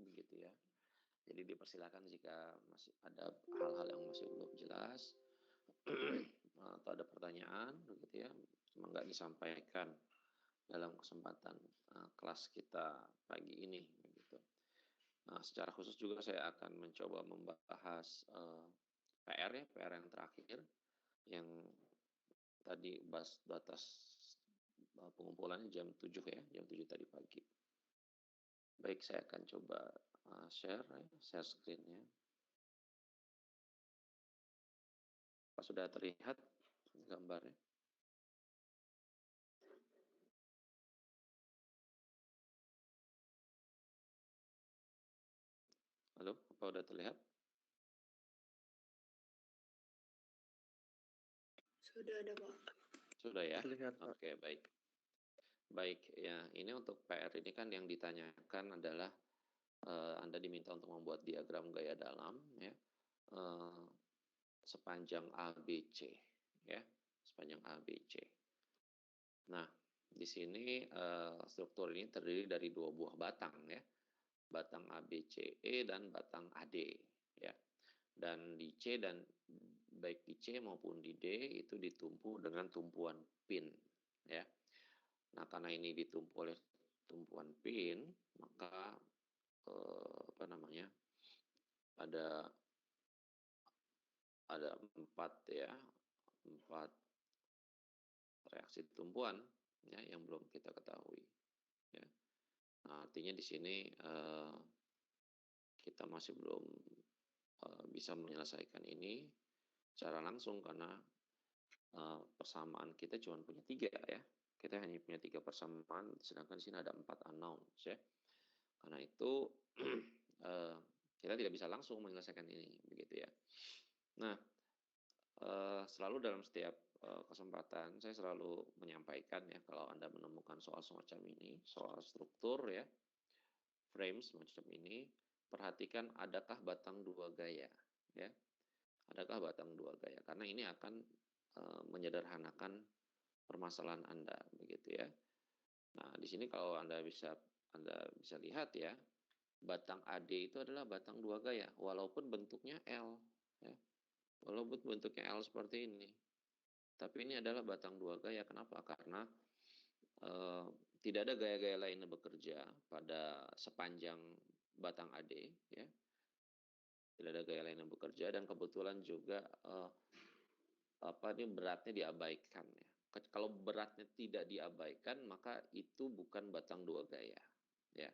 begitu ya. Jadi dipersilakan jika masih ada hal-hal yang masih belum jelas atau ada pertanyaan begitu ya, semoga disampaikan dalam kesempatan kelas kita pagi ini begitu. Nah, secara khusus juga saya akan mencoba membahas PR ya, PR yang terakhir yang tadi batas pengumpulannya jam 7 ya, jam 7 tadi pagi. Baik, saya akan coba share screen-nya. Apa sudah terlihat gambarnya? Halo, apa sudah terlihat? Sudah ada, Pak. Sudah ya? Terlihat, Pak. Oke, baik. Baik, ya ini untuk PR ini kan yang ditanyakan adalah Anda diminta untuk membuat diagram gaya dalam ya sepanjang ABC ya, sepanjang ABC. Nah, di sini struktur ini terdiri dari dua buah batang ya, batang ABCE dan batang AD ya. Dan di C dan baik di C maupun di D itu ditumpu dengan tumpuan pin ya. Nah, karena ini ditumpu oleh tumpuan pin, maka apa namanya? Ada 4 reaksi tumpuan ya yang belum kita ketahui ya. Nah, artinya di sini kita masih belum bisa menyelesaikan ini secara langsung karena persamaan kita cuma punya 3 ya. Kita hanya punya 3 persamaan, sedangkan di sini ada 4 unknowns ya. Karena itu kita tidak bisa langsung menyelesaikan ini, begitu ya. Nah, selalu dalam setiap kesempatan saya selalu menyampaikan ya, kalau Anda menemukan soal semacam ini, soal struktur ya, frame semacam ini, perhatikan adakah batang dua gaya ya. Adakah batang dua gaya? Karena ini akan menyederhanakan permasalahan Anda, begitu ya. Nah, di sini kalau Anda bisa lihat ya, batang AD itu adalah batang dua gaya, walaupun bentuknya L, ya. Walaupun bentuknya L seperti ini. Tapi ini adalah batang dua gaya. Kenapa? Karena tidak ada gaya-gaya lain yang bekerja pada sepanjang batang AD, ya. Tidak ada gaya lain yang bekerja, dan kebetulan juga ini beratnya diabaikan ya. Kalau beratnya tidak diabaikan, maka itu bukan batang dua gaya ya.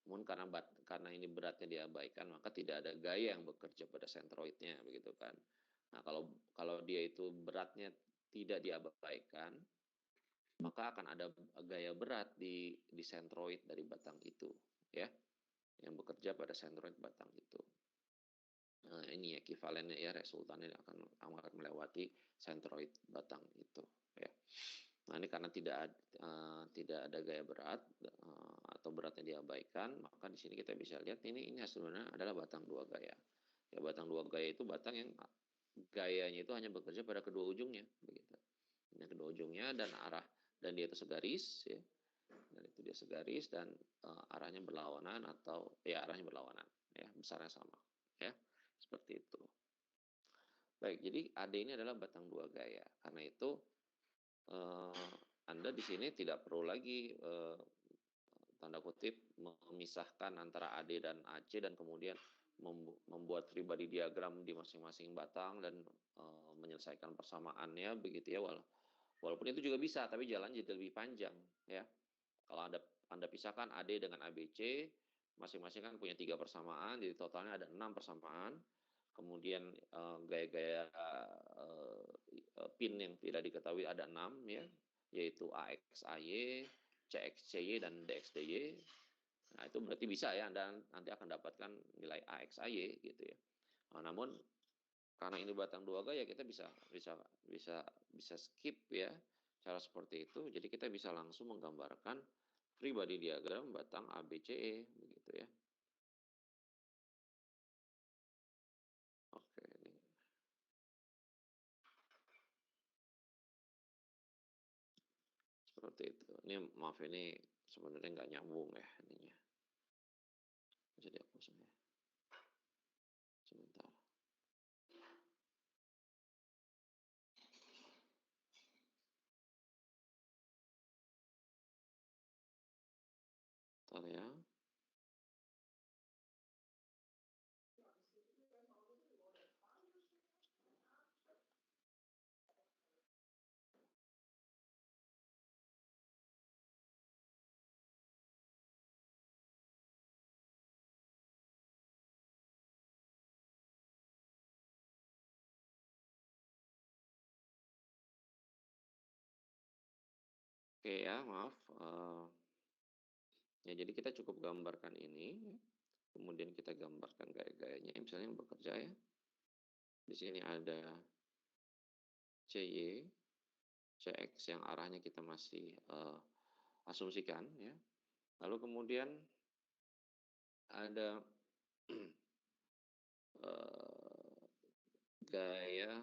Namun karena ini beratnya diabaikan, maka tidak ada gaya yang bekerja pada sentroidnya, begitu kan. Nah, kalau dia itu beratnya tidak diabaikan, maka akan ada gaya berat di sentroid dari batang itu ya, yang bekerja pada sentroid batang itu. Nah, ini ekivalennya ya, resultannya akan melewati sentroid batang itu ya. Nah, ini karena tidak ada gaya berat atau beratnya diabaikan, maka di sini kita bisa lihat ini sebenarnya adalah batang dua gaya. Ya, batang dua gaya itu batang yang gayanya itu hanya bekerja pada kedua ujungnya, begitu. Ini kedua ujungnya dan dia itu segaris ya. Dan itu dia segaris dan arahnya berlawanan atau ya arahnya berlawanan ya, besarnya sama ya. Seperti itu. Baik, jadi AD ini adalah batang dua gaya. Karena itu Anda di sini tidak perlu lagi tanda kutip memisahkan antara AD dan AC dan kemudian membuat pribadi diagram di masing-masing batang dan menyelesaikan persamaannya, begitu ya. Walaupun itu juga bisa, tapi jalan jadi lebih panjang ya. Kalau Anda pisahkan AD dengan ABC, masing-masing kan punya 3 persamaan, jadi totalnya ada 6 persamaan. Kemudian gaya-gaya pin yang tidak diketahui ada 6 ya, yaitu AXAY, CXCY, dan DXDY. Nah, itu berarti bisa ya, Anda nanti akan dapatkan nilai AXAY gitu ya. Nah, namun karena ini batang dua gaya, kita bisa skip ya cara seperti itu. Jadi kita bisa langsung menggambarkan free body diagram batang ABCE begitu ya. Oke, ini seperti itu. Ini maaf, ini sebenarnya nggak nyambung ya ininya. Jadi Bentar ya. Oke ya, maaf, ya jadi kita cukup gambarkan ini, kemudian kita gambarkan gaya-gayanya, misalnya bekerja ya. Di sini ada CY, CX yang arahnya kita masih, asumsikan ya. Lalu kemudian ada, gaya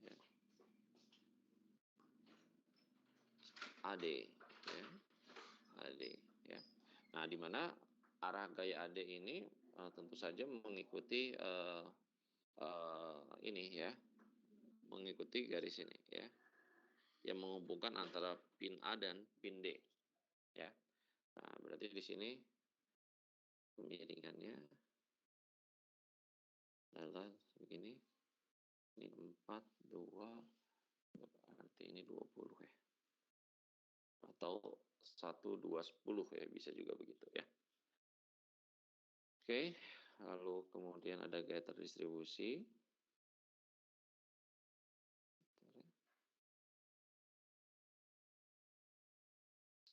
ya, AD ya, AD ya. Nah, di mana arah gaya AD ini, tentu saja mengikuti, ini ya, mengikuti garis ini ya, yang menghubungkan antara pin A dan pin D ya. Nah, berarti di sini kemiringannya adalah begini, ini 4, 2, nanti ini 20 ya. Atau 1, 2, 10 ya, bisa juga begitu ya. Oke, lalu kemudian ada gaya terdistribusi.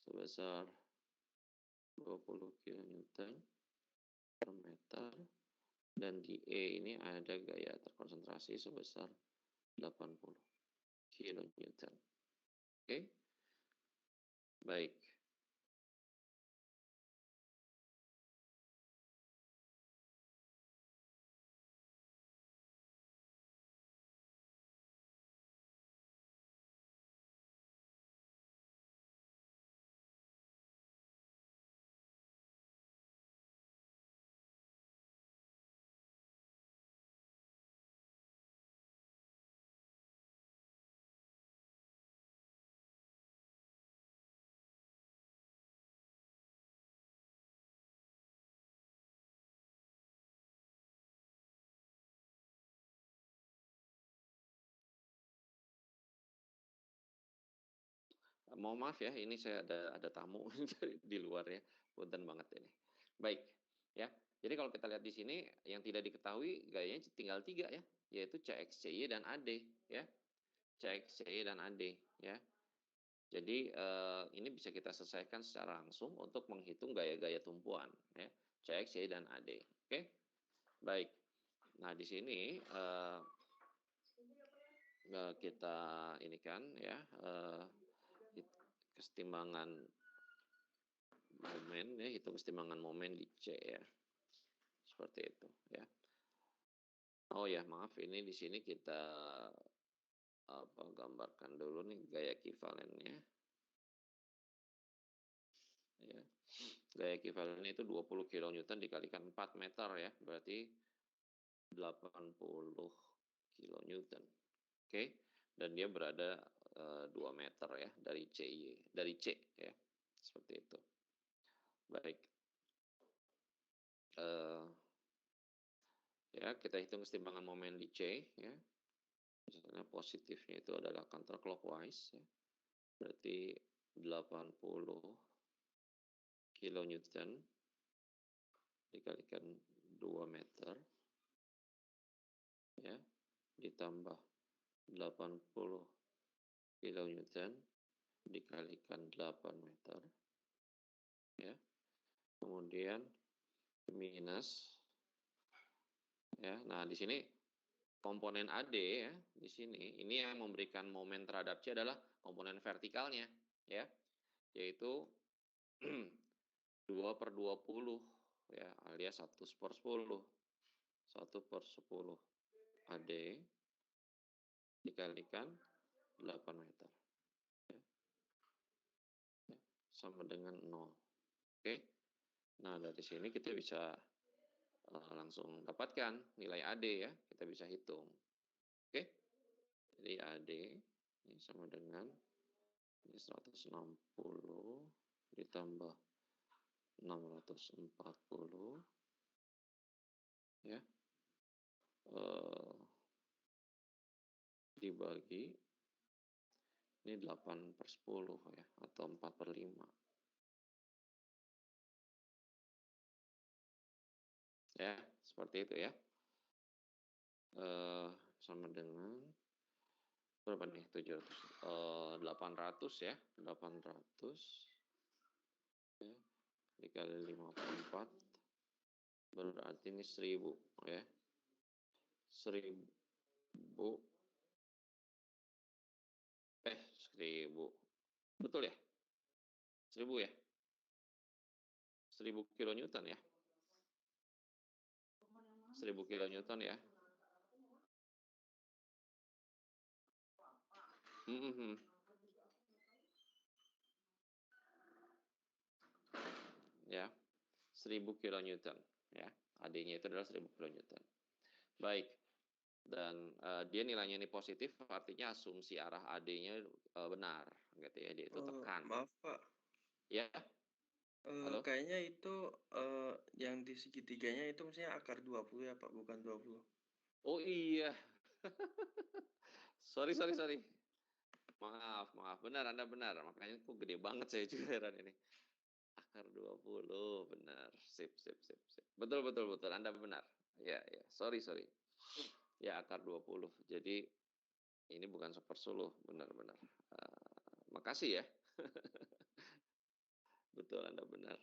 Sebesar 20 kN per meter, dan di E ini ada gaya terkonsentrasi sebesar 80 kN. Oke, baik. Mohon maaf ya, ini saya ada tamu di luar ya, punten banget ini. Baik, ya. Jadi kalau kita lihat di sini yang tidak diketahui gayanya tinggal 3 ya, yaitu CX, CY, dan AD ya. CX, CY, dan AD ya. Jadi ini bisa kita selesaikan secara langsung untuk menghitung gaya-gaya tumpuan ya, CX, CY, dan AD. Oke, baik. Nah di sini kita ini kan ya, kesetimbangan momen ya, hitung kesetimbangan momen di C ya, seperti itu ya. Oh ya maaf, ini di sini kita gambarkan dulu nih gaya ekivalennya ya. Gaya ekivalennya itu 20 kN dikalikan 4 meter ya, berarti 80 kN. Oke, dan dia berada 2 meter ya dari dari C ya, seperti itu. Baik, ya kita hitung kesetimbangan momen di C ya. Misalnya positifnya itu adalah counterclockwise ya, berarti 80 kN dikalikan 2 meter ya, ditambah 80 kN dikalikan 8 meter ya, kemudian minus ya. Nah di sini komponen AD ya, di sini ini yang memberikan momen terhadap C adalah komponen vertikalnya ya, yaitu 2/20 ya, alias 1/10. 1/10 AD dikalikan 8 meter ya, sama dengan 0. Oke, nah dari sini kita bisa langsung dapatkan nilai AD ya, kita bisa hitung. Oke, jadi AD ini sama dengan Ini 160 ditambah 640 ya. Dibagi ini 8/10 ya, atau 4/5. Ya, seperti itu ya. Sama dengan berapa nih? 800 ya. 800 ya, dikali 54 berarti ini 1000 ya. 1000 betul ya? 1000 ya? 1000 kilonewton ya? 1000 kilonewton ya? Ya, 1000 kilonewton ya. AD-nya itu adalah 1000 kilonewton. Baik. Dan dia nilainya ini positif, artinya asumsi arah AD-nya benar gitu ya, dia itu tekan. Maaf Pak. Ya. Halo? Kayaknya itu yang di segitiganya itu maksudnya akar 20 ya Pak, bukan 20. Oh iya. Sorry. Maaf. Benar, Anda benar. Makanya kok gede banget saya juga heran ini. Akar 20, benar. Sip. Betul. Anda benar. Ya. Sorry. Ya, akar 20. Jadi ini bukan 1/10, benar. Makasih ya. Betul, Anda benar.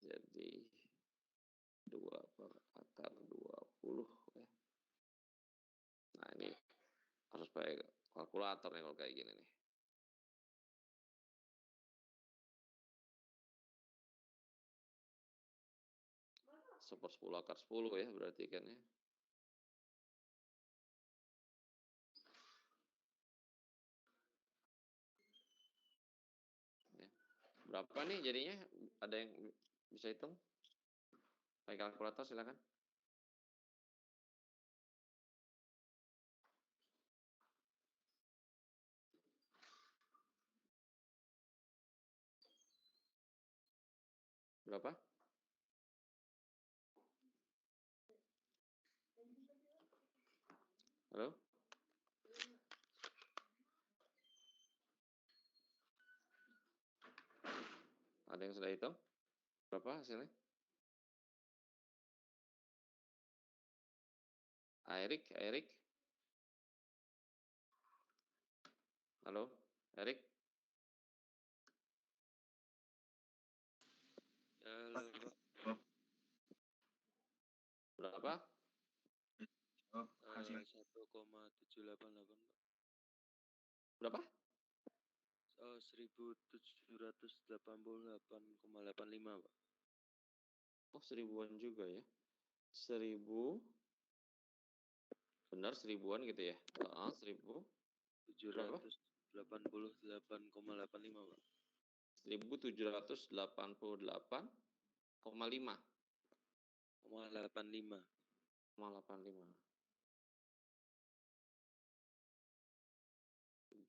Jadi 2/akar 20 ya. Nah, ini harus pakai kalkulator nih kalau kayak gini nih. 1/10 akar 10 ya berarti kan ya. Berapa nih jadinya? Ada yang bisa hitung? Pakai kalkulator silakan. Berapa? Halo? Ada yang sudah hitung? Berapa hasilnya? Erik? Halo? Erik? Halo, Pak. Berapa? 1,788, Pak. Berapa? 1788,85, Pak. Oh, 1000-an juga ya. 1000. Benar 1000-an gitu ya. 1000. Berapa? 788,85, Pak. 1788,5. 0,85. 0,85.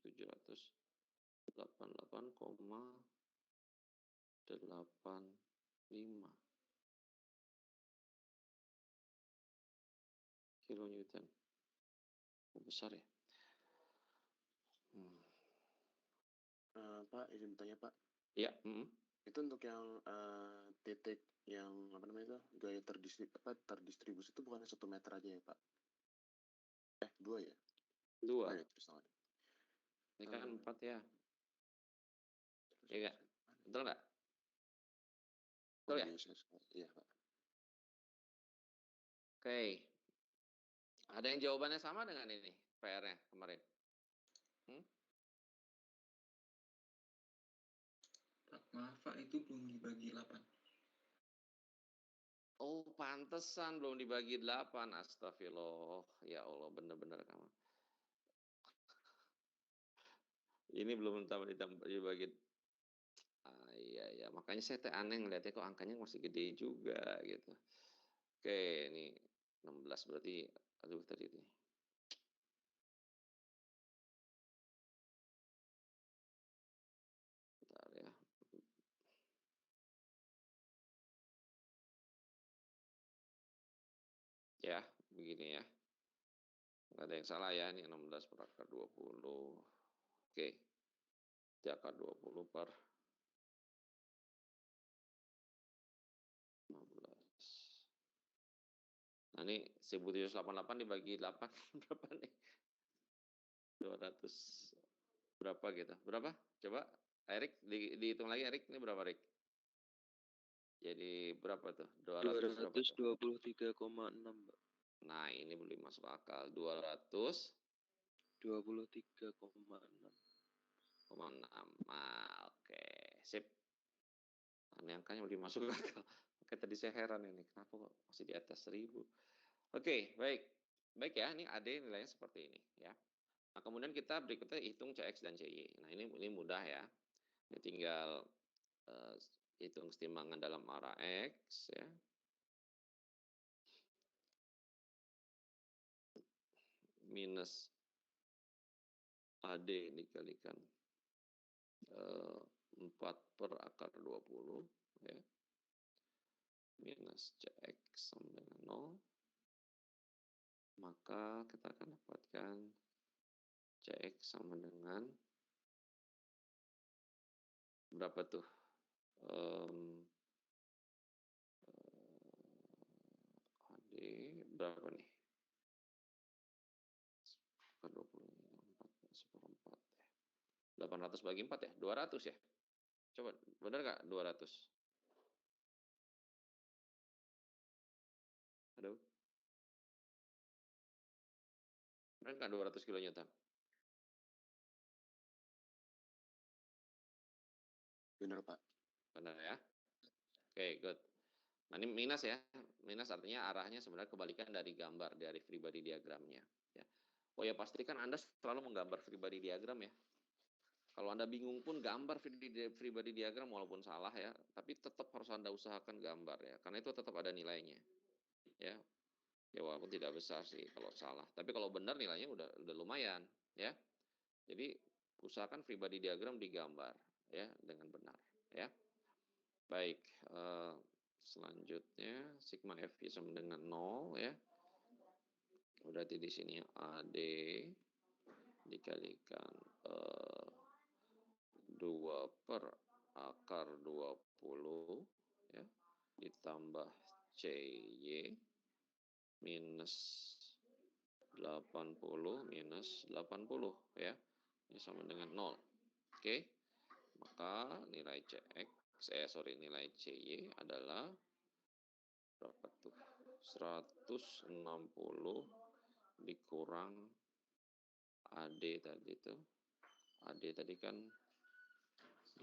788,85 kilonewton. Besar ya. Pak, izin bertanya Pak. Ya. Itu untuk yang titik yang apa namanya itu gaya terdistribusi itu bukan 1 meter aja ya Pak? 2 ya? 2. Oh, ya, terus Ini kan 4 ya. Iya nggak? Betul nggak? Betul ya? Iya Pak. Oke. Ada yang jawabannya sama dengan ini PR-nya kemarin? Maaf Pak, itu belum dibagi 8. Oh, pantesan belum dibagi 8. Astagfirullah. Ya Allah, bener-bener kamu. Ini belum dibagi. Iya. Makanya saya aneh ngeliatnya kok angkanya masih gede juga gitu. Oke, ini 16 berarti. Aduh, tadi ini. Ya, begini ya. Nggak ada yang salah ya, ini 16 per akar 20. Oke. Di akar 20 per 15. Nah, ini 1788 dibagi 8 berapa nih? 200 berapa gitu? Berapa? Coba Erik dihitung lagi Erik, ini berapa Erik? Jadi berapa tuh? 200 berapa tuh? 223,6, Pak. Nah, ini belum masuk akal. 200 23,6. 6. Nah, oke. Sip. Ini angkanya belum masuk akal. Oke, tadi saya heran ini. Kenapa kok masih di atas 1000? Oke, baik. Baik ya, ini AD nilainya seperti ini ya. Nah, kemudian kita berikutnya hitung CX dan CY. Nah, ini mudah ya. Ini tinggal hitung kesetimbangan dalam arah X ya. Minus AD dikalikan 4 per akar 20 ya. Minus CX sama dengan 0. Maka kita akan dapatkan CX sama dengan berapa tuh? AD berapa nih? 20, 4 ya. 800 bagi 4 ya? 200 ya? Coba, benar nggak 200? Aduh. Benar nggak 200 kilonewton? Bener, Pak. Benar ya? Oke, good. Nah, ini minus ya. Minus artinya arahnya sebenarnya kebalikan dari gambar, dari free body diagramnya. Ya. Oh ya, pastikan Anda selalu menggambar free body diagram ya. Kalau Anda bingung pun gambar free body diagram walaupun salah ya, tapi tetap harus Anda usahakan gambar ya, karena itu tetap ada nilainya. Ya. Ya walaupun tidak besar sih kalau salah, tapi kalau benar nilainya udah lumayan ya. Jadi usahakan free body diagram digambar ya dengan benar ya. Baik, selanjutnya sigma F sama dengan 0 ya. Berarti di sini AD dikalikan 2 per akar 20 ya, ditambah CY minus 80 minus 80 ya. Ini sama dengan 0. Oke. Maka nilai nilai CY adalah berapa tuh? 160 dikurang AD tadi tuh. AD tadi kan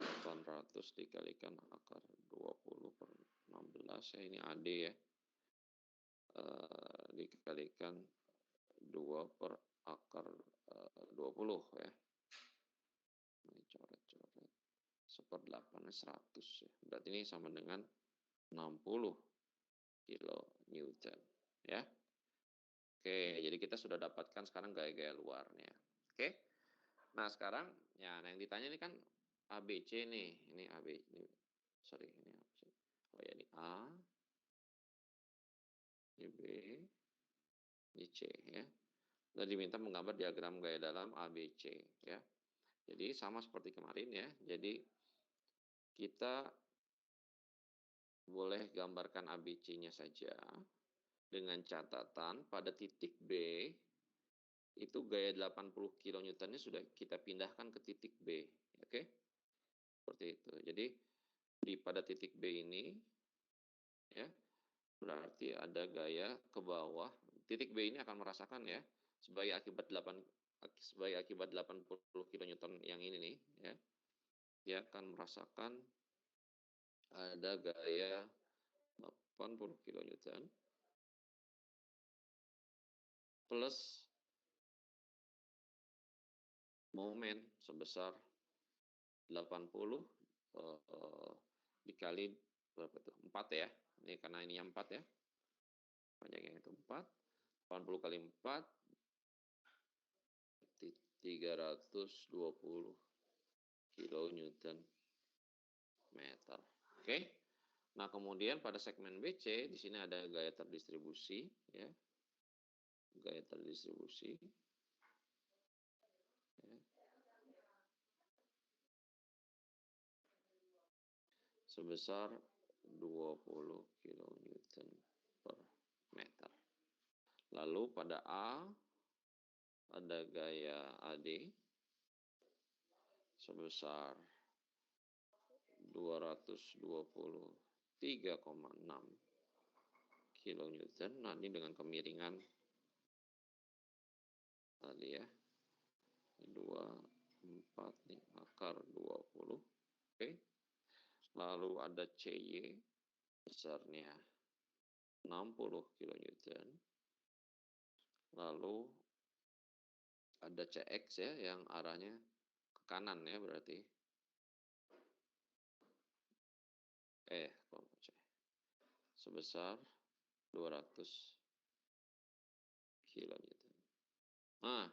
800 dikalikan akar 20 per 16 ya, ini AD ya. Dikalikan 2 per akar 20 ya. Ini coret-coret. 1/8 100 ya. Berarti ini sama dengan 60 kilonewton ya. Oke, jadi kita sudah dapatkan sekarang gaya-gaya luarnya. Oke. Nah, sekarang ya yang ditanya ini kan ABC nih. Ini AB ini. Sorry, ini apa sih? Oh ya, ini A. Ini B. Ini C ya. Dan diminta menggambar diagram gaya dalam ABC ya. Jadi sama seperti kemarin ya. Jadi kita boleh gambarkan ABC-nya saja dengan catatan pada titik B itu gaya 80 kilonewtonnya sudah kita pindahkan ke titik B. Oke? Seperti itu. Jadi pada titik B ini ya berarti ada gaya ke bawah. Titik B ini akan merasakan ya sebagai akibat 80 kilonewton yang ini nih ya. Dia akan merasakan ada gaya 80 kilonewton plus momen sebesar 80 dikali berapa tuh? 4 ya. Ini karena ini 4 ya. Panjangnya itu 4. 80 kali 4 320 kilonewton meter. Oke. Nah, kemudian pada segmen BC di sini ada gaya terdistribusi ya. gaya terdistribusi. Ya. Sebesar 20 kN per meter. Lalu pada A ada gaya AD sebesar 223,6 kN. Nah, ini dengan kemiringan tadi ya. 24 nih, akar 20. Oke. Lalu ada CY besarnya 60 kN. Lalu ada CX ya yang arahnya ke kanan ya berarti. Sebesar 200 kN. Nah,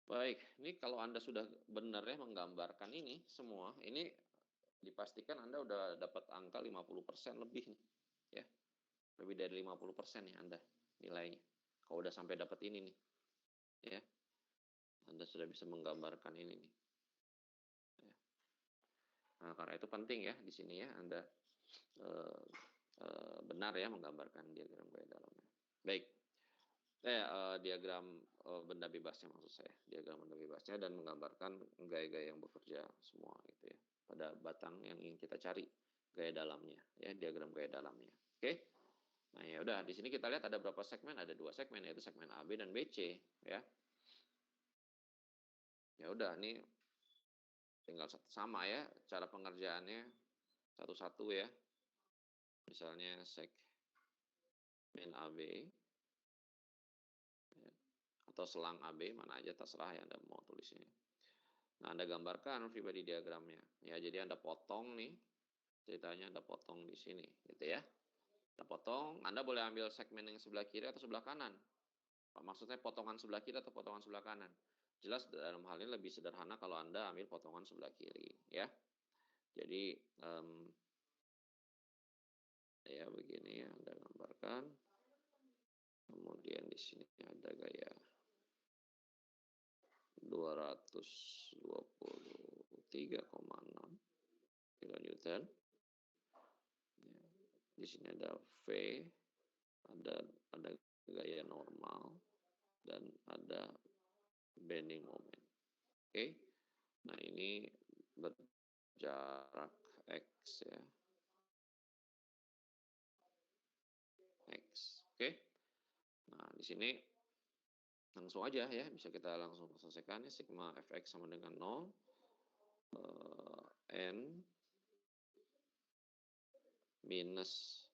baik, ini kalau Anda sudah benar ya menggambarkan ini semua, ini dipastikan Anda udah dapat angka 50% lebih nih. Ya. Lebih dari 50% nih Anda nilainya. Kalau udah sampai dapat ini nih. Ya. Anda sudah bisa menggambarkan ini nih. Ya. Nah, karena itu penting ya di sini ya Anda benar ya menggambarkan diagram gaya dalamnya. Baik. Diagram benda bebasnya maksud saya, diagram benda bebasnya dan menggambarkan gaya-gaya yang bekerja semua gitu ya. Pada batang yang ingin kita cari gaya dalamnya ya, diagram gaya dalamnya. Oke. Nah, ya udah di sini kita lihat ada berapa segmen? Ada 2 segmen yaitu segmen AB dan BC ya. Ya udah ini tinggal sama ya cara pengerjaannya satu-satu ya. Misalnya segmen AB ya, atau selang AB mana aja terserah ya Anda mau tulisnya. Nah, Anda gambarkan pribadi diagramnya. Ya, jadi Anda potong nih. Ceritanya Anda potong di sini gitu ya. Anda potong, Anda boleh ambil segmen yang sebelah kiri atau sebelah kanan. Maksudnya potongan sebelah kiri atau potongan sebelah kanan. Jelas dalam hal ini lebih sederhana kalau Anda ambil potongan sebelah kiri ya. Jadi ya begini ya Anda gambarkan. Kemudian di sini ada gaya 223,6 kN. Ya. Di sini ada V, ada gaya normal, dan ada bending moment. Oke. Nah, ini berjarak X ya. X. Oke. Nah, di sini langsung aja ya, bisa kita langsung selesaikan ya. Sigma fx sama dengan 0. N minus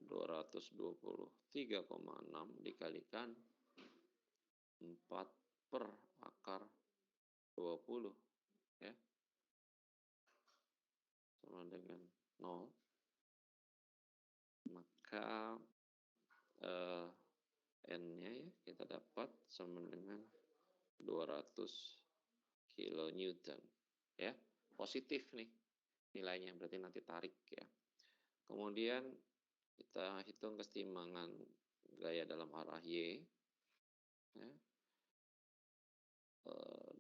223,6 dikalikan 4 per akar 20 ya. Sama dengan 0. Maka N-nya ya kita dapat sama dengan 200 kilonewton ya. Positif nih nilainya, berarti nanti tarik ya. Kemudian kita hitung keseimbangan gaya dalam arah Y ya.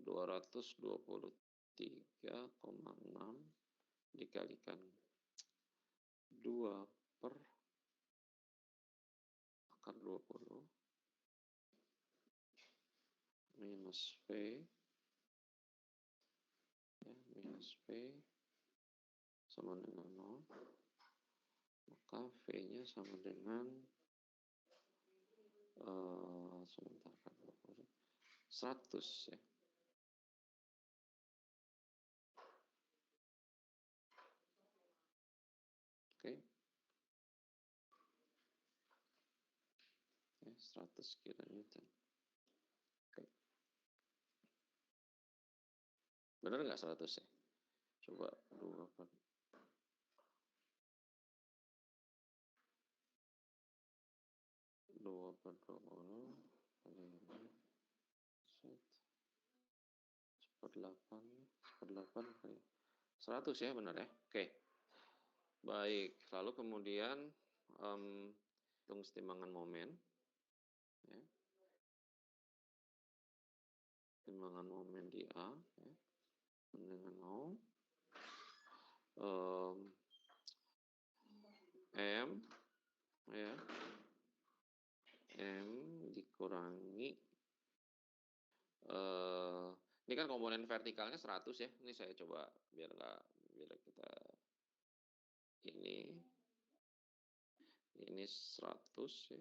223,6 dikalikan 2 per akar 20 minus V ya, minus V sama dengan 0, maka V-nya sama dengan sebentar kan 100 ya. Oke. Ya, 100 kilonewton. Oke. Benar nggak 100 ya? Coba 2 per 20 seper 8 kali 100 ya, benar ya. Oke. Baik, lalu kemudian hitung keseimbangan momen ya. Pertimbangan momen di A ya, dengan 0. M ya, M dikurangi ini kan komponen vertikalnya 100 ya. Ini saya coba biar kita ini 100 ya.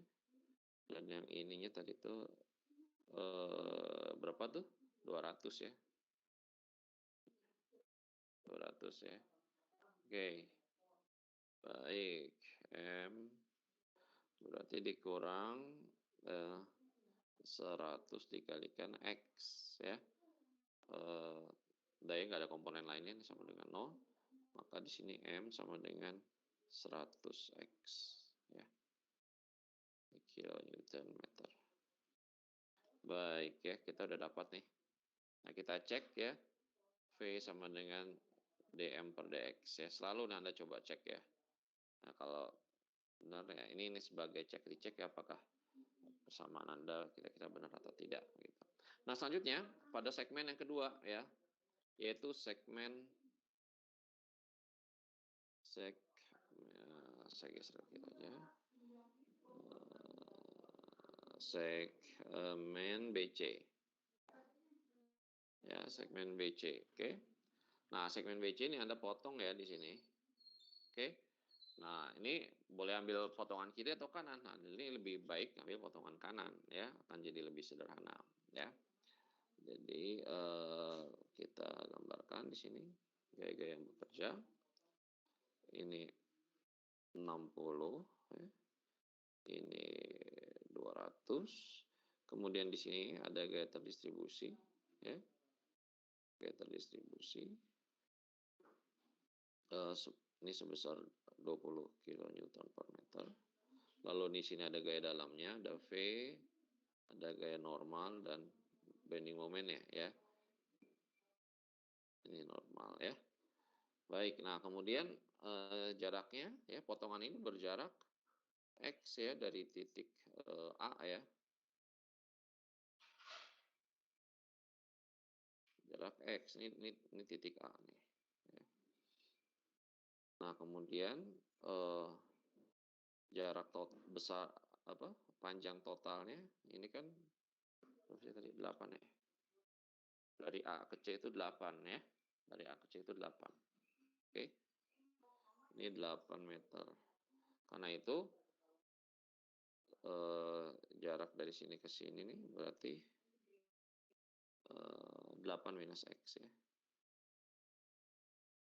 Dan yang ininya tadi tuh berapa tuh? 200 ya. 200 ya. Oke. Baik, M berarti dikurang 100 dikalikan X ya. Daya nggak ada komponen lainnya ini sama dengan 0. Maka di sini M sama dengan 100X ya. Kilonewton meter. Baik ya, kita udah dapat nih. Nah, kita cek ya. V sama dengan dm per dx ya. Selalu Anda coba cek ya. Nah, kalau benar ya, ini sebagai dicek ya apakah persamaan Anda kira-kira benar atau tidak gitu. Nah, selanjutnya pada segmen yang kedua ya, yaitu segmen saya geser gitu aja. Segmen BC. Ya, segmen BC. Oke. Nah, segmen BC ini Anda potong ya di sini. Oke. Nah, ini boleh ambil potongan kiri atau kanan. Nah, ini lebih baik ambil potongan kanan ya, akan jadi lebih sederhana ya. Jadi kita gambarkan di sini gaya-gaya yang bekerja. Ini 60 ya. Ini 200. Kemudian di sini ada gaya terdistribusi ya. Gaya terdistribusi ini sebesar 20 kN per meter. Lalu di sini ada gaya dalamnya, ada V, ada gaya normal dan bending moment ya. Ini normal ya. Baik, nah kemudian jaraknya ya, potongan ini berjarak X ya dari titik A ya. Jarak X ini titik A nih. Ya. Nah, kemudian jarak besar panjang totalnya ini kan berapa tadi 8 ya. Dari A ke C itu 8 ya. Dari A ke C itu 8. Oke. Ini 8 meter. Karena itu jarak dari sini ke sini nih berarti 8 minus X ya.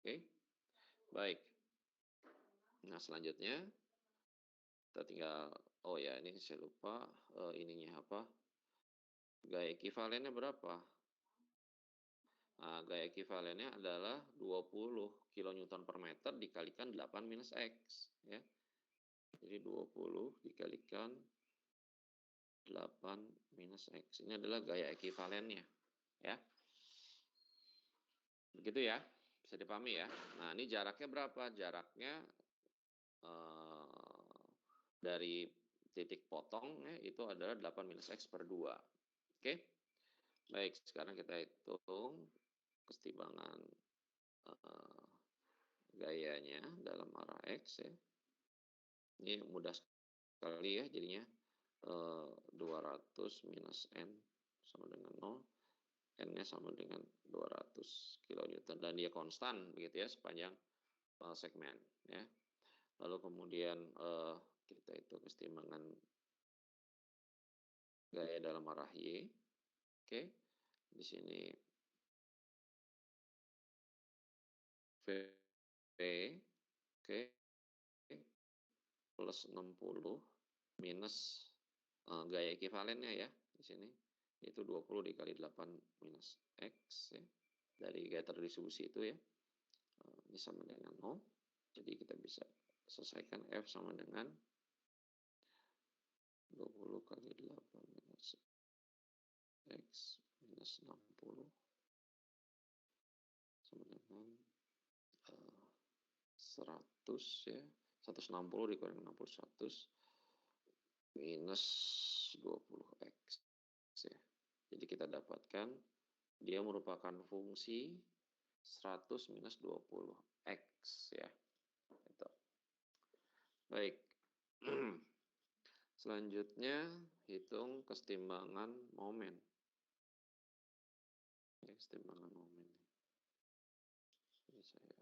Oke. Baik. Nah, selanjutnya kita tinggal ini saya lupa ininya apa? Gaya ekivalennya berapa? Nah, gaya ekivalennya adalah 20 kN per meter dikalikan 8 minus X ya. Jadi 20 dikalikan 8 minus X. Ini adalah gaya ekivalennya ya. Begitu ya. Bisa dipahami ya. Nah, ini jaraknya berapa? Jaraknya dari titik potong ya, itu adalah 8 minus X per 2. Oke. Baik, sekarang kita hitung kesetimbangan gayanya dalam arah X ya. Ini mudah sekali ya jadinya 200 minus N sama dengan 0. N-nya sama dengan 200 kN dan dia konstan begitu ya sepanjang segmen ya. Lalu kemudian kita hitung kesetimbangan gaya dalam arah Y. Oke. Di sini V oke plus 60 minus gaya ekivalennya ya di sini itu 20 dikali 8 minus X ya, dari gaya terdistribusi itu ya, ini sama dengan 0. Jadi kita bisa selesaikan F sama dengan 20 kali 8 minus X minus 60 sama dengan 100 ya, 160 dikurangi 60 100 minus 20x ya. Jadi kita dapatkan dia merupakan fungsi 100 minus 20x ya. Gitu. Baik. Selanjutnya hitung kesetimbangan momen. Ya, kesetimbangan momen. Ini saya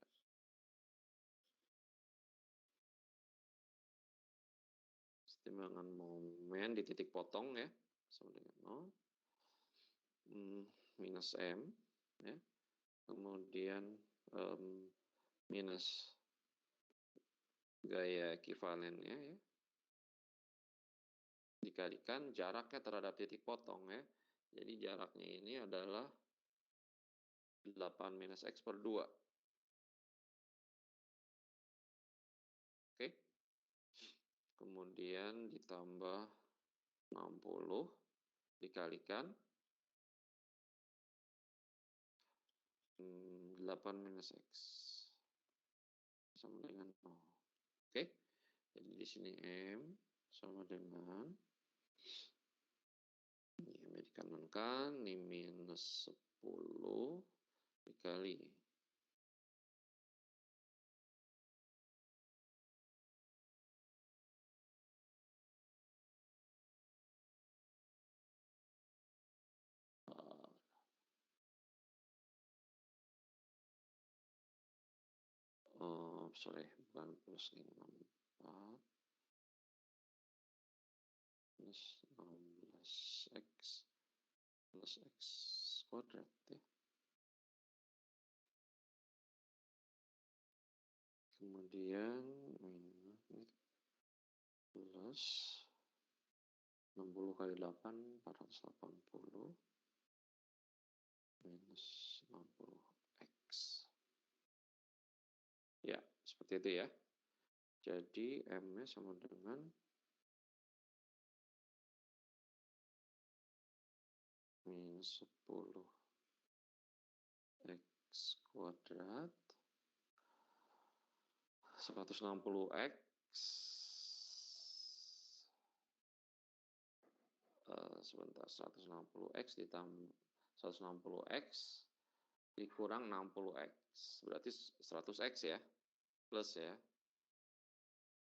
kesetimbangan momen di titik potong ya, sama dengan 0 minus M ya. Kemudian minus gaya ekivalennya ya, dikalikan jaraknya terhadap titik potong ya. Jadi jaraknya ini adalah 8 minus X per 2. Oke. Kemudian ditambah 60 dikalikan 8 minus X sama dengan 0. Oke. Jadi di sini M sama dengan ini dikanankan ini minus 10 dikali sorry, bukan plus 54 plus 16x plus x kuadrat ya. Kemudian plus 60 kali 8 480 minus 60x. Ya, seperti itu ya. Jadi M-nya sama dengan minus 10 X kuadrat 160X sebentar 160X ditambah 160X dikurang 60X berarti 100X ya, plus ya,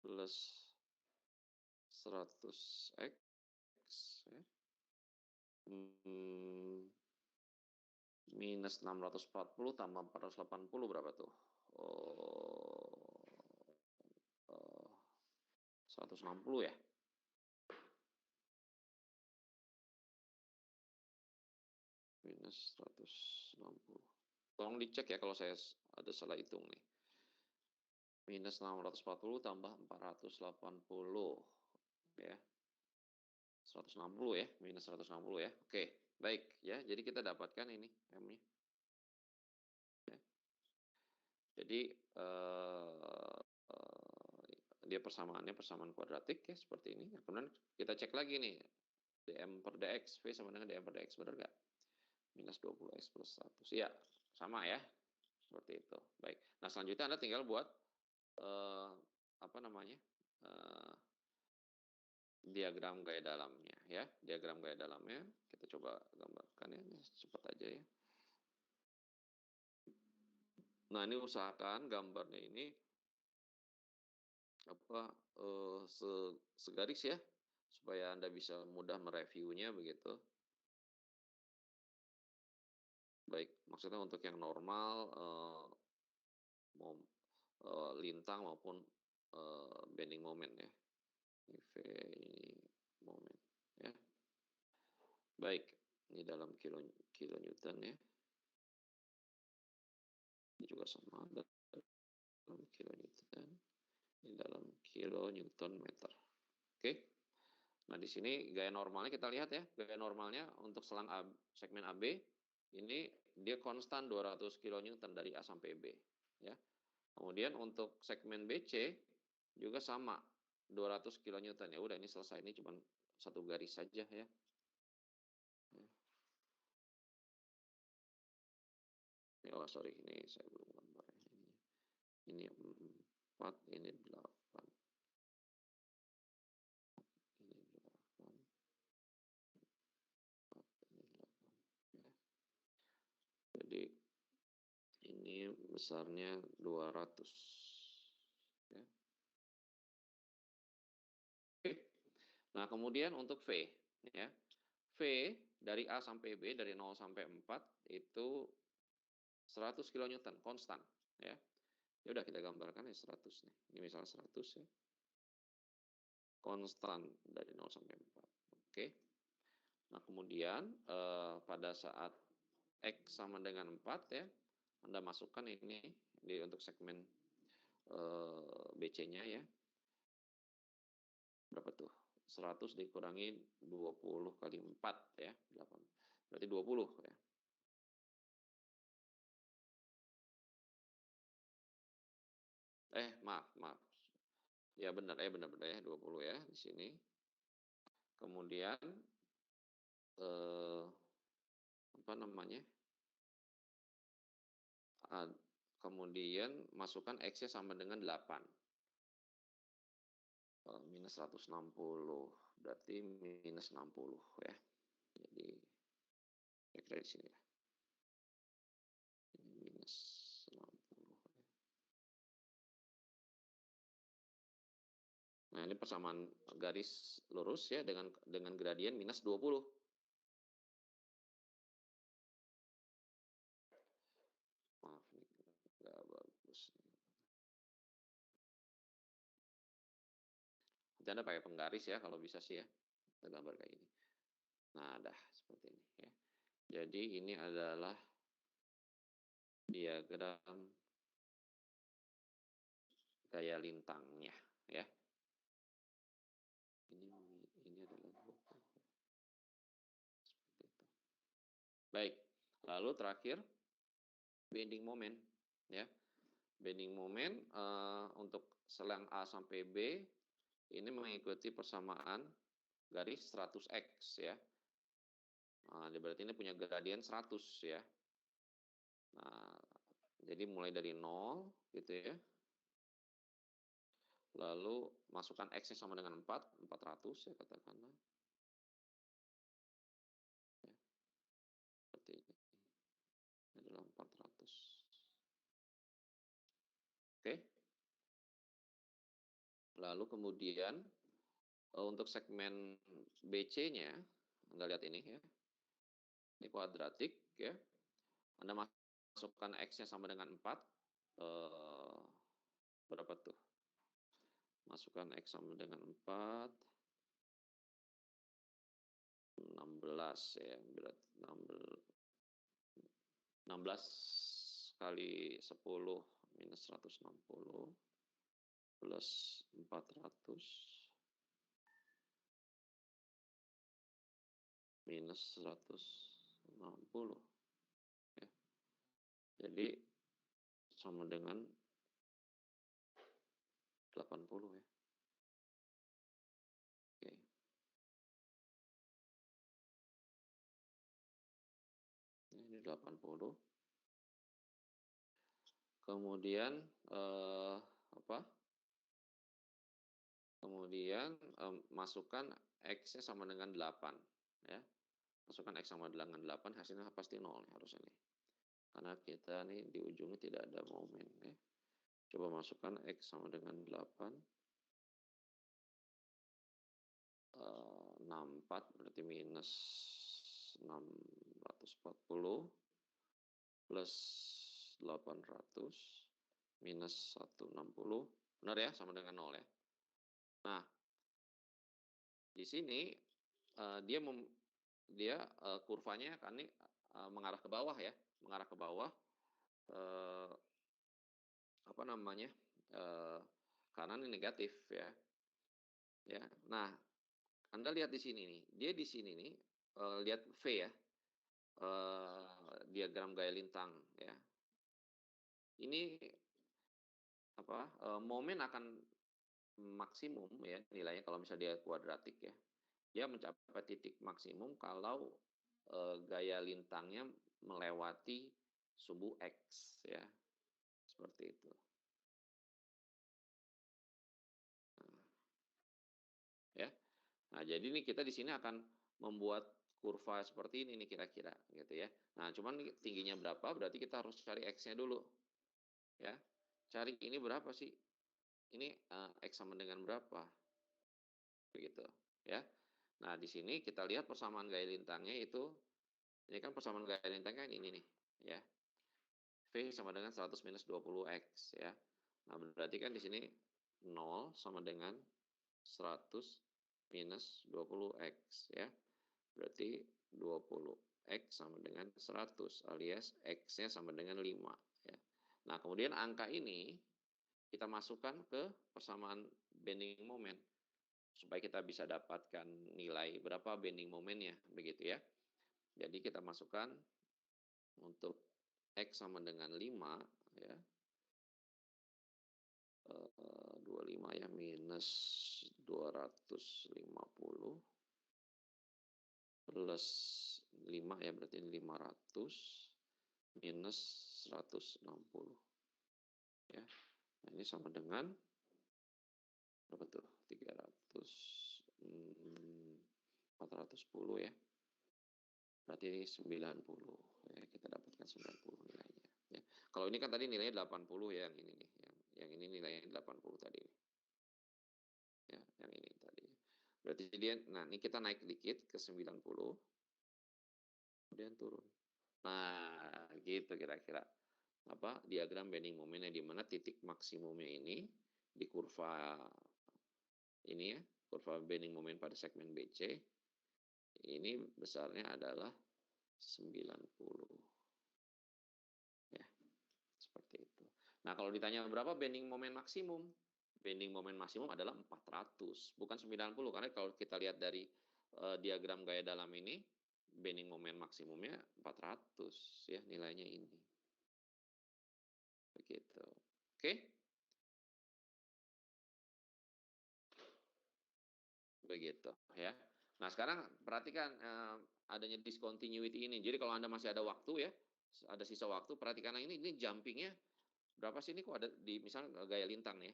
plus 100X ya. Minus 640 tambah 480 berapa tuh? 160 ya? Minus 160. Tolong dicek ya kalau saya ada salah hitung nih. Minus 640 tambah 480 ya. 160 ya, minus 160 ya. Oke, baik ya. Jadi kita dapatkan ini M-nya. Ya. Jadi dia persamaannya persamaan kuadratik ya seperti ini. Kemudian kita cek lagi nih dm per dx, V sama dengan dm per dx, benar nggak? Minus 20x plus 100. Iya, sama ya. Seperti itu. Baik. Nah, selanjutnya Anda tinggal buat apa namanya? Diagram gaya dalamnya ya. Diagram gaya dalamnya kita coba gambarkan ya, cepat aja ya. Nah, ini usahakan gambarnya ini segaris ya, supaya Anda bisa mudah mereviewnya begitu. Baik, maksudnya untuk yang normal, lintang maupun bending moment ya. Ini V, ini moment ya. Baik, ini dalam kilonewton ya. Ini juga sama dalam kilonewton. Ini dalam kilonewton meter. Oke. Nah, di sini gaya normalnya kita lihat ya. Gaya normalnya untuk selang segmen AB ini dia konstan 200 kilonewton dari A sampai B ya. Kemudian untuk segmen BC juga sama 200 kilonewton ya. Udah, ini selesai, ini cuma satu garis saja ya. Oh sorry, ini saya belum gambar ini 4, ini 8, ini 8. besarnya 200. Ya. Oke. Nah, kemudian untuk V, ya. V dari A sampai B, dari 0 sampai 4, itu 100 kilonewton, konstan. Ya. Ya udah kita gambarkan ya 100 nih. Ini misalnya 100 ya. Konstan dari 0 sampai 4. Oke. Nah, kemudian pada saat X sama dengan 4 ya, Anda masukkan ini untuk segmen BC-nya ya. Berapa tuh? 100 dikurangi 20 kali 4 ya, 8. Berarti 20 ya. Maaf. Ya benar ya 20 ya di sini. Kemudian apa namanya? Kemudian masukkan X-nya sama dengan 8. Minus 160, berarti minus 60 ya. Jadi kira di sini ya. Ini minus 60 ya. Nah, ini persamaan garis lurus ya dengan gradien minus 20. Maaf nih, nggak bagus. Nanti Anda pakai penggaris ya kalau bisa sih ya. Kita gambar kayak gini. Nah, dah seperti ini ya. Jadi ini adalah diagram gaya lintangnya ya. Ini adalah 20. Seperti itu. Baik. Lalu terakhir bending moment ya. Bending moment untuk selang A sampai B ini mengikuti persamaan garis 100x ya. Nah, berarti ini punya gradien 100 ya. Nah, jadi mulai dari 0 gitu ya. Lalu masukkan X-nya sama dengan 4, 400 ya katakanlah. Ya. Seperti ini. Ini adalah 400. Oke. Lalu kemudian untuk segmen BC-nya, Anda lihat ini ya. Ini kuadratik ya. Anda masukkan X-nya sama dengan 4. Berapa tuh? Masukkan X sama dengan 4. 16 ya. Berarti 16 kali 10 minus 160 plus 400 minus 160 ya. Jadi sama dengan 80 ya. Oke. Ini 80. Kemudian Kemudian masukkan X-nya sama dengan 8 ya. Masukkan X sama dengan 8, hasilnya pasti 0 harusnya nih. Karena kita nih di ujungnya tidak ada momen ya. Coba masukkan X sama dengan 8. 64 berarti minus 640 plus 800 minus 160. Benar ya, sama dengan 0 ya. Nah, di sini dia kurvanya kan ini mengarah ke bawah ya, mengarah ke bawah. Kanan ini negatif ya. Ya. Nah, Anda lihat di sini nih. Dia di sini nih lihat V ya. Diagram gaya lintang ya. Ini momen akan maksimum ya nilainya kalau misalnya dia kuadratik ya. Dia mencapai titik maksimum kalau gaya lintangnya melewati sumbu X ya. Seperti itu. Ya. Nah, jadi ini kita di sini akan membuat kurva seperti ini nih kira-kira gitu ya. Nah, cuman tingginya berapa berarti kita harus cari X-nya dulu. ya. Cari ini berapa sih? Ini X sama dengan berapa? Begitu, ya. Nah, di sini kita lihat persamaan gaya lintangnya itu, ini kan persamaan gaya lintangnya kan ini nih, ya. V sama dengan 100 minus 20X, ya. Nah, berarti kan di sini 0 sama dengan 100 minus 20X, ya. Berarti 20X sama dengan 100, alias X-nya sama dengan 5, ya. Nah, kemudian angka ini kita masukkan ke persamaan bending moment, supaya kita bisa dapatkan nilai berapa bending momennya, begitu ya. Jadi kita masukkan untuk X sama dengan 5, ya. 25 ya, minus 250 plus 5 ya, berarti 500 minus 160, ya. Nah, ini sama dengan berapa tuh? 410 ya. Berarti 90 ya, kita dapatkan 90 nilainya, ya. Kalau ini kan tadi nilainya 80 ya, yang ini nih, yang ini nilainya 80 tadi nih. Ya, yang ini tadi. Berarti dia, nah ini kita naik dikit ke 90, kemudian turun. Nah, gitu kira-kira apa diagram bending momennya, di mana titik maksimumnya ini di kurva ini ya, kurva bending moment pada segmen BC ini besarnya adalah 90. Ya, seperti itu. Nah, kalau ditanya berapa bending moment maksimum? Bending moment maksimum adalah 400, bukan 90, karena kalau kita lihat dari diagram gaya dalam ini, bending moment maksimumnya 400 ya, nilainya ini. Begitu. Oke? Begitu ya. Nah, sekarang perhatikan adanya discontinuity ini. Jadi kalau Anda masih ada waktu ya, ada sisa waktu, perhatikan ini jumpingnya berapa sih, ini kok ada di misalnya gaya lintang ya.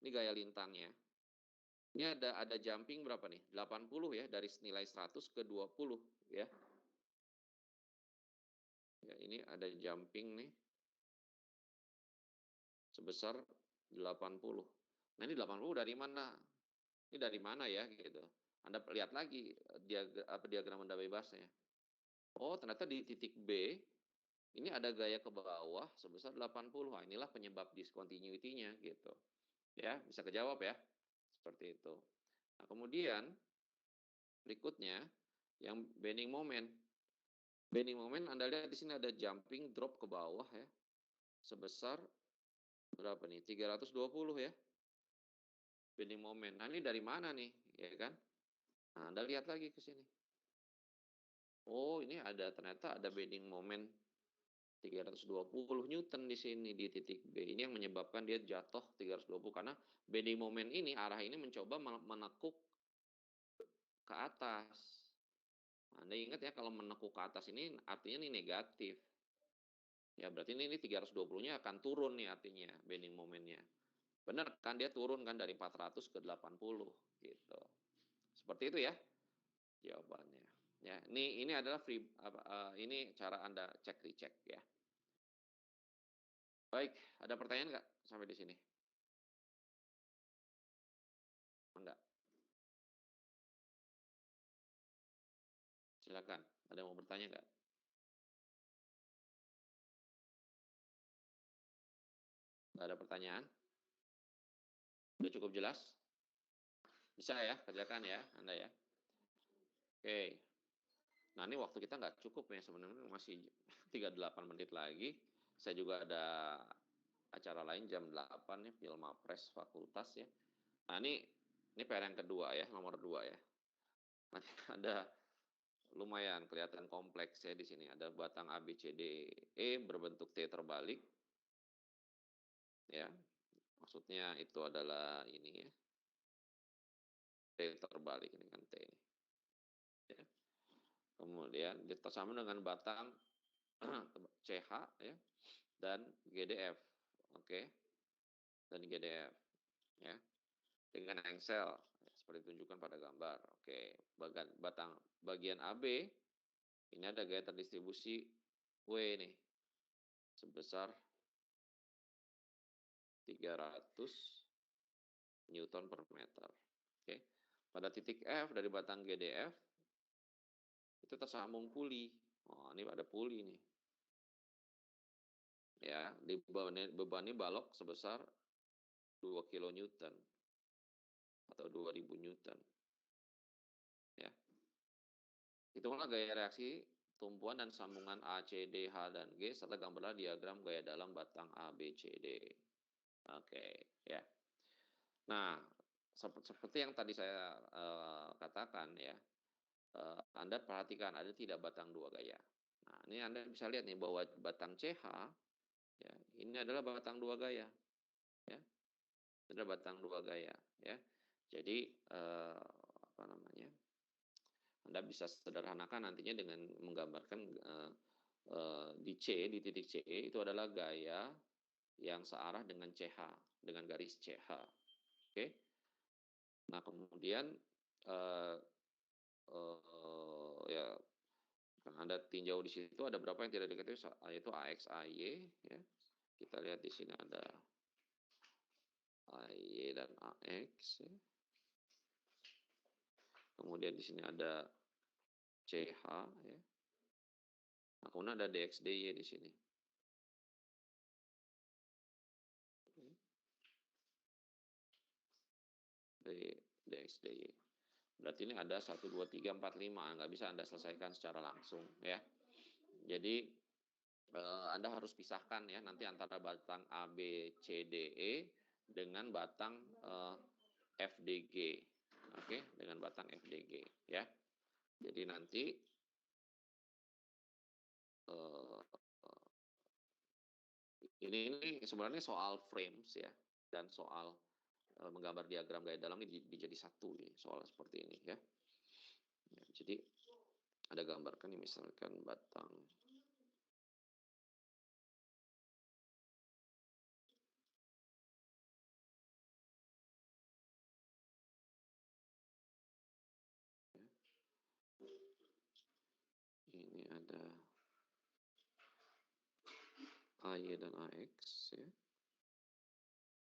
Ini gaya lintangnya. Ini ada jumping berapa nih? 80 ya, dari nilai 100 ke 20 ya. Ya, ini ada jumping nih sebesar 80. Nah, ini 80 dari mana? Ini dari mana ya gitu. Anda lihat lagi diagram benda bebasnya. Oh, ternyata di titik B ini ada gaya ke bawah sebesar 80. Nah, inilah penyebab discontinuity-nya gitu. Ya, bisa kejawab ya. Seperti itu. Nah, kemudian berikutnya yang bending moment. Bending moment Anda lihat di sini ada jumping drop ke bawah ya. Sebesar berapa nih? 320 ya. Bending moment. Nah, ini dari mana nih, ya kan? Nah, Anda lihat lagi ke sini. Oh, ini ternyata ada bending moment 320 Newton di sini di titik B. Ini yang menyebabkan dia jatuh 320, karena bending moment ini arah ini mencoba menekuk ke atas. Anda ingat ya, kalau menekuk ke atas ini artinya ini negatif. Ya, berarti ini 320-nya akan turun nih artinya bending momennya. Benar kan, dia turun kan dari 400 ke 80 gitu. Seperti itu ya jawabannya. Ya, ini adalah ini cara Anda cek recheck ya. Baik, ada pertanyaan nggak sampai di sini? Enggak. Silakan. Ada yang mau bertanya nggak? Nggak ada pertanyaan? Sudah cukup jelas? Bisa ya, kerjakan ya Anda ya. Oke. Nah, ini waktu kita nggak cukup ya, sebenarnya masih 38 menit lagi. Saya juga ada acara lain jam 8 nih, Filmapres Fakultas ya. Nah, ini PR yang kedua ya, nomor 2 ya. Nah, ada lumayan kelihatan kompleks ya di sini. Ada batang ABCDE berbentuk T terbalik. Ya. Maksudnya itu adalah ini ya. T terbalik ini kan T ini. Ya. Kemudian sama dengan batang CH ya, dan GDF. Oke. Dan GDF ya. Dengan engsel seperti ditunjukkan pada gambar. Oke, bagian AB ini ada gaya terdistribusi W nih sebesar 300 Newton per meter. Oke. Pada titik F dari batang GDF itu tersambung puli. Oh, ini ada puli nih. Ya, dibebani balok sebesar 2 kilonewton atau 2000 newton. Ya. Hitunglah gaya reaksi tumpuan dan sambungan A, C, D, H, dan G serta gambarlah diagram gaya dalam batang A, B, C, D. Oke, ya. Nah, seperti yang tadi saya katakan ya, Anda perhatikan ada tidak batang dua gaya. Nah, ini Anda bisa lihat nih bahwa batang CH ya, ini adalah batang dua gaya. Ya. Ini adalah batang dua gaya ya. Jadi apa namanya? Anda bisa sederhanakan nantinya dengan menggambarkan di C, di titik C itu adalah gaya yang searah dengan CH, dengan garis CH. Oke. Nah, kemudian ya Anda tinjau di situ ada berapa yang tidak diketahui, yaitu AX, AY ya. Kita lihat di sini ada AY dan AX ya. Kemudian di sini ada CH ya. Nah, kemudian ada DX, DY di sini. DX, DY. Berarti ini ada 1, 2, 3, 4, 5. Nggak bisa Anda selesaikan secara langsung ya. Jadi Anda harus pisahkan ya nanti antara batang A, B, C, D, E dengan batang FDG. Oke, dengan batang FDG ya. Jadi nanti ini sebenarnya soal frames ya dan soal menggambar diagram gaya dalam ini dijadi satu nih soal seperti ini ya. Jadi ada gambarkan nih misalkan batang ini ada AY dan AX ya.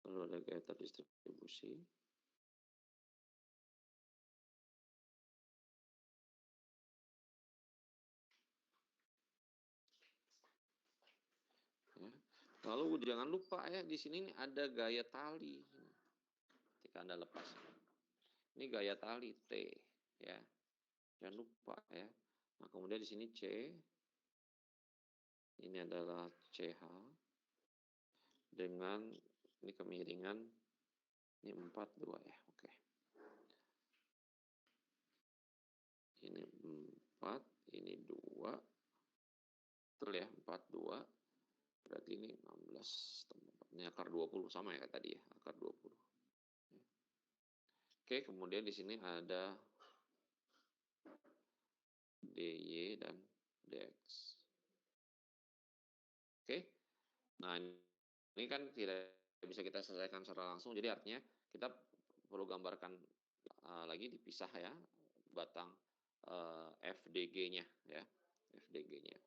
Lalu ada gaya terdistribusi. Ya. Lalu jangan lupa ya di sini ada gaya tali. Ketika Anda lepas. Ini gaya tali T ya. Jangan lupa ya. Nah, kemudian di sini C. Ini adalah CH dengan ini kemiringan ini 42 ya. Oke. Ini 4, ini 2. Betul ya, 42. Berarti ini 16. Ini akar 20 sama ya tadi ya, akar 20. Oke, kemudian di sini ada DY dan DX. Oke. Nah, ini kan tidak bisa kita selesaikan secara langsung, jadi artinya kita perlu gambarkan lagi dipisah ya batang FDG-nya ya, FDG-nya.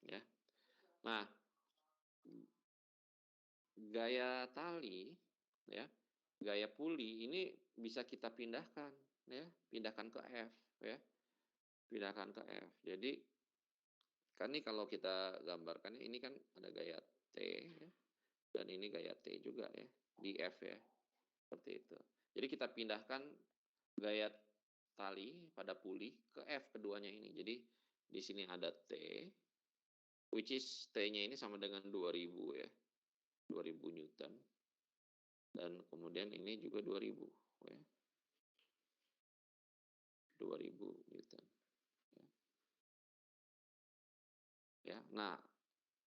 Ya. Nah, gaya tali ya, gaya puli ini bisa kita pindahkan ya, pindahkan ke F ya. Pindahkan ke F. Jadi kan ini kalau kita gambarkan ini kan ada gaya T ya, dan ini gaya T juga ya di F ya. Seperti itu. Jadi kita pindahkan gaya tali pada puli ke F keduanya ini. Jadi di sini ada T, which is T-nya ini sama dengan 2000 ya. 2000 Newton. Dan kemudian ini juga 2000 ya. 2000 Newton. Ya. Nah,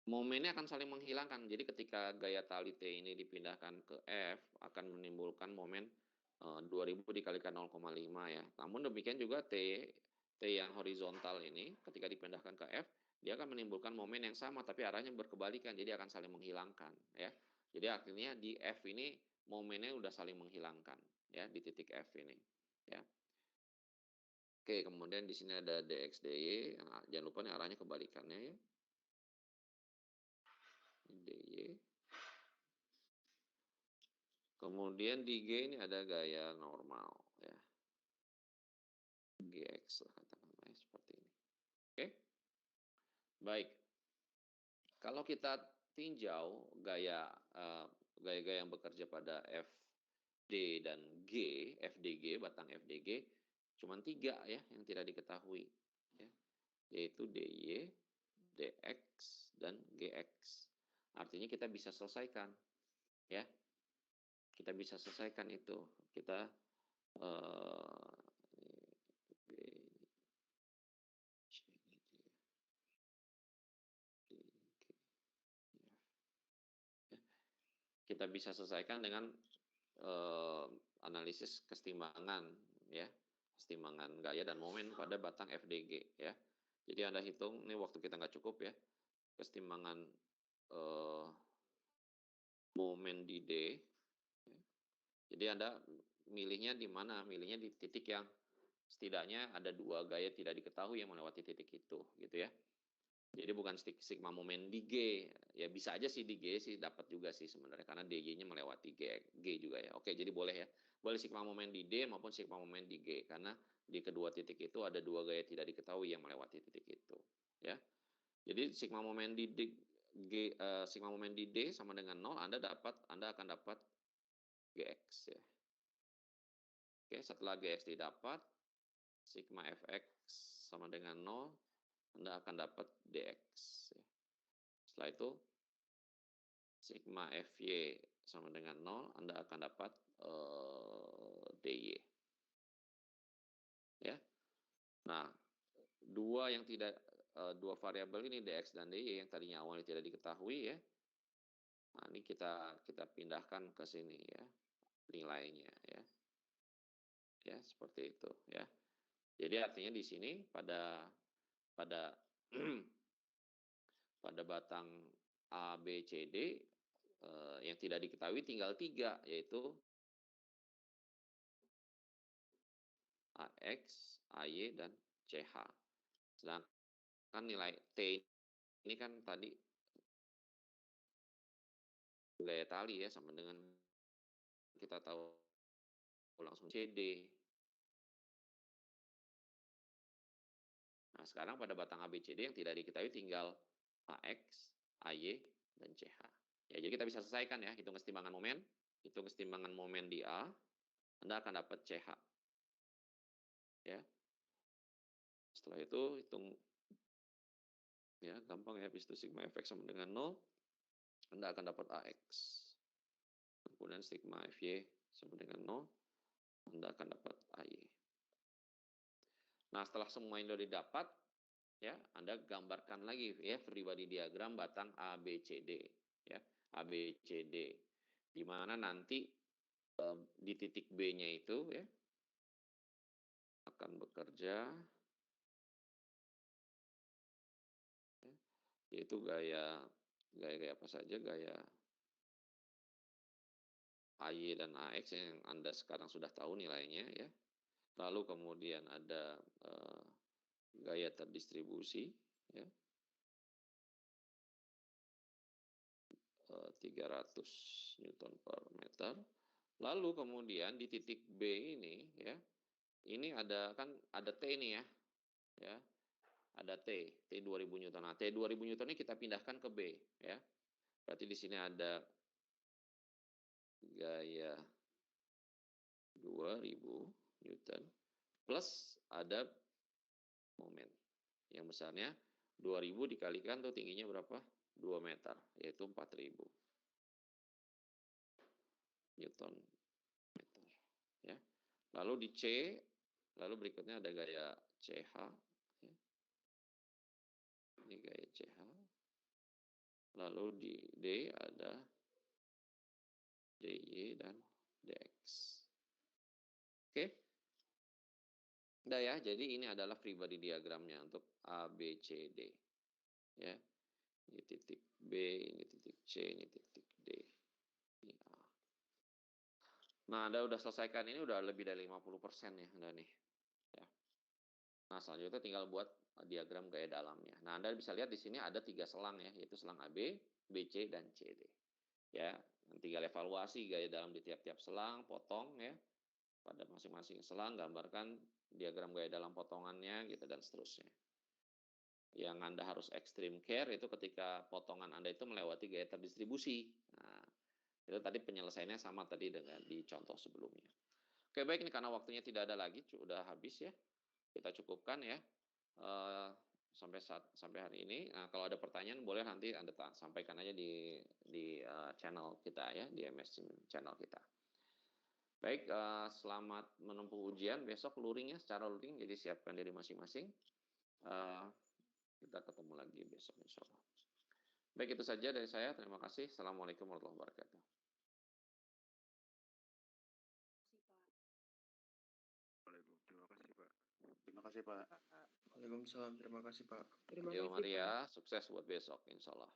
momennya akan saling menghilangkan. Jadi ketika gaya tali T ini dipindahkan ke F akan menimbulkan momen 2000 dikalikan 0,5 ya. Namun demikian juga T yang horizontal ini ketika dipindahkan ke F dia akan menimbulkan momen yang sama tapi arahnya berkebalikan, jadi akan saling menghilangkan ya. Jadi artinya di F ini momennya udah saling menghilangkan ya di titik F ini ya. Oke, kemudian di sini ada DX, DY. Nah, jangan lupa nih arahnya kebalikannya ya. DY. Kemudian di G ini ada gaya normal ya. GX lah kata namanya seperti ini. Oke. Baik. Kalau kita tinjau gaya-gaya yang bekerja pada FD dan G, FDG, batang FDG, cuma 3 ya yang tidak diketahui, ya, yaitu DY, DX, dan GX. Artinya kita bisa selesaikan, ya, kita bisa selesaikan itu. Kita kita bisa selesaikan dengan analisis kesetimbangan, ya, kesetimbangan gaya dan momen pada batang FDG, ya. Jadi Anda hitung, ini waktu kita nggak cukup ya, kesetimbangan momen di D. Ya. Jadi Anda milihnya di mana? Milihnya di titik yang setidaknya ada 2 gaya tidak diketahui yang melewati titik itu, gitu ya. Jadi bukan sigma momen di G, ya bisa aja sih di G sih dapat juga sih sebenarnya karena DG-nya melewati G juga ya. Oke, jadi boleh ya, boleh sigma momen di D maupun sigma momen di G karena di kedua titik itu ada 2 gaya tidak diketahui yang melewati titik itu, ya. Jadi sigma momen di D, sigma momen di D sama dengan 0, Anda akan dapat GX ya. Oke, setelah GX didapat, sigma fx sama dengan 0, Anda akan dapat dx. Setelah itu, sigma fy sama dengan 0, Anda akan dapat dy. Ya. Nah, dua variabel ini dx dan dy yang tadinya awalnya tidak diketahui ya. Nah, ini kita pindahkan ke sini ya, nilainya ya. Ya, seperti itu ya. Jadi artinya di sini pada pada batang A, B, C, D yang tidak diketahui tinggal 3, yaitu AX, AY, dan CH. Sedangkan nilai T ini kan tadi gaya tali ya, sama dengan kita tahu langsung CD. Nah, sekarang pada batang ABCD yang tidak diketahui tinggal AX, AY, dan CH. Ya, jadi kita bisa selesaikan ya, hitung kesetimbangan momen di A, Anda akan dapat CH. Ya. Setelah itu hitung ya, gampang ya, habis itu sigma fx sama dengan 0, Anda akan dapat AX. Kemudian sigma fy sama dengan 0, Anda akan dapat AY. Nah, setelah semua ini sudah didapat, ya, Anda gambarkan lagi ya free body diagram batang ABCD, ya, ABCD, di mana nanti di titik B-nya itu ya akan bekerja, ya, yaitu gaya apa saja, gaya AY dan AX yang Anda sekarang sudah tahu nilainya ya. Lalu kemudian ada gaya terdistribusi ya, 300 Newton per meter. Lalu kemudian di titik B ini ya, ini ada T ini ya, ada T 2000 Newton. Nah, T 2000 Newton ini kita pindahkan ke B ya. Berarti di sini ada gaya 2000 Newton plus ada momen yang besarnya 2000 dikalikan tuh tingginya berapa? 2 meter, yaitu 4000 Newton meter. Ya. Lalu di C, lalu berikutnya ada gaya CH. Ya. Ini gaya CH. Lalu di D ada DY dan DX. Oke. Udah ya, jadi ini adalah free body diagramnya untuk A, B, C, D. Ya. Ini titik B, ini titik C, ini titik D. Ini A. Nah, Anda udah selesaikan ini udah lebih dari 50% ya, Anda nih. Ya. Nah, selanjutnya tinggal buat diagram gaya dalamnya. Nah, Anda bisa lihat di sini ada 3 selang ya, yaitu selang AB, BC, dan CD. Ya, tinggal evaluasi gaya dalam di tiap-tiap selang, potong ya. Pada masing-masing selang, gambarkan diagram gaya dalam potongannya gitu dan seterusnya. Yang Anda harus extreme care itu ketika potongan Anda itu melewati gaya terdistribusi. Nah, itu tadi penyelesaiannya sama tadi dengan di contoh sebelumnya. Oke, baik, ini karena waktunya tidak ada lagi, sudah habis ya. Kita cukupkan ya sampai hari ini. Nah, kalau ada pertanyaan boleh nanti Anda sampaikan aja di channel kita ya, di MS channel kita. Baik, selamat menempuh ujian. Besok luringnya secara luring, jadi siapkan diri masing-masing. Kita ketemu lagi besok insya Allah. Baik, itu saja dari saya. Terima kasih. Assalamualaikum warahmatullahi wabarakatuh. Terima kasih, Pak. Terima kasih, Pak. Waalaikumsalam, terima kasih Pak. Terima Yo kasih, Pak. Maria, sukses buat besok insya Allah.